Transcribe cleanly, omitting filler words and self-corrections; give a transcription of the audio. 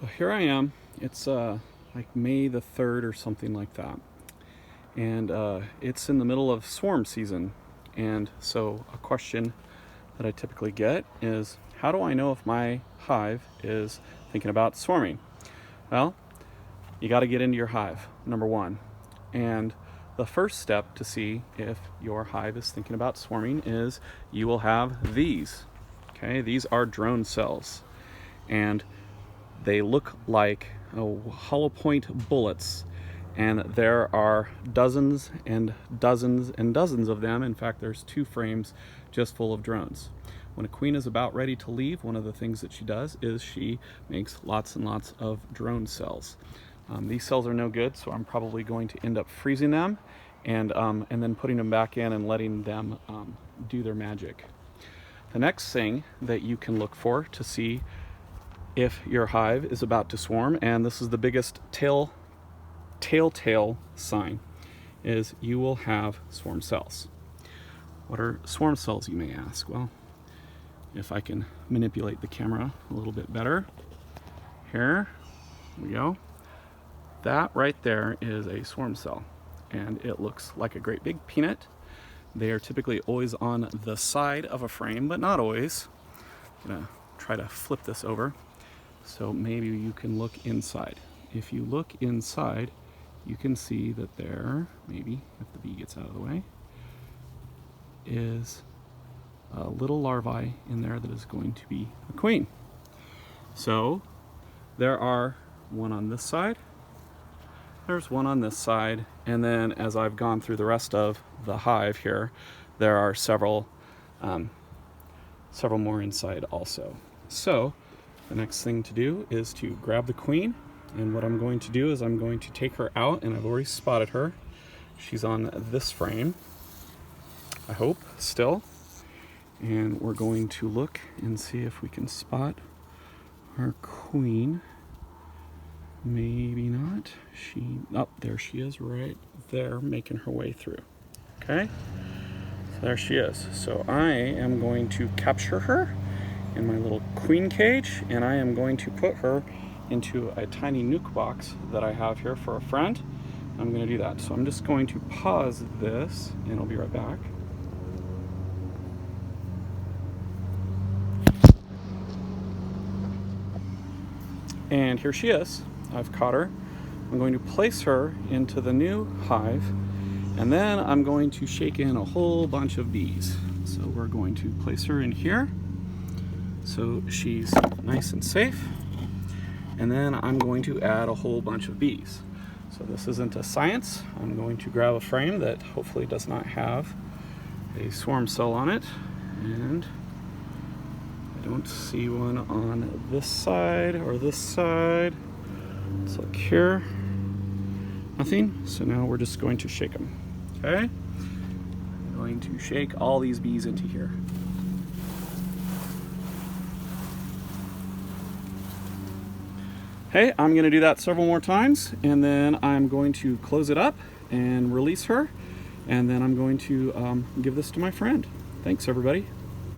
Well, here I am. It's like May the 3rd or something like that. And it's in the middle of swarm season. And so a question that I typically get is, how do I know if my hive is thinking about swarming? Well, you got to get into your hive, number one. And the first step to see if your hive is thinking about swarming is you will have these. Okay, these are drone cells. And they look like hollow point bullets, and there are dozens and dozens and dozens of them. In fact, there's 2 frames just full of drones. When a queen is about ready to leave, one of the things that she does is she makes lots and lots of drone cells. These cells are no good, so I'm probably going to end up freezing them and then putting them back in and letting them do their magic. The next thing that you can look for to see if your hive is about to swarm, and this is the biggest telltale sign, is you will have swarm cells. What are swarm cells, you may ask? Well, if I can manipulate the camera a little bit better, here we go. That right there is a swarm cell, and it looks like a great big peanut. They are typically always on the side of a frame, but not always. I'm gonna try to flip this over so maybe you can look inside. If you look inside, you can see that there, maybe if the bee gets out of the way, is a little larvae in there that is going to be a queen. So there are one on this side, there's one on this side, and then as I've gone through the rest of the hive here, there are several more inside also. So the next thing to do is to grab the queen, and what I'm going to do is I'm going to take her out, and I've already spotted her. She's on this frame, I hope, still. And we're going to look and see if we can spot our queen. Maybe not. Oh, there she is right there, making her way through. Okay, so there she is. So I am going to capture her in my little queen cage, and I am going to put her into a tiny nuke box that I have here for a friend. I'm going to do that. So I'm just going to pause this, and I'll be right back. And here she is. I've caught her. I'm going to place her into the new hive, and then I'm going to shake in a whole bunch of bees. So we're going to place her in here so she's nice and safe, and then I'm going to add a whole bunch of bees. So this isn't a science. I'm going to grab a frame that hopefully does not have a swarm cell on it, and I don't see one on this side or this side. Let's look here. Nothing. So now we're just going to shake them. Okay? I'm going to shake all these bees into here. Okay, I'm going to do that several more times, and then I'm going to close it up and release her, and then I'm going to give this to my friend. Thanks, everybody.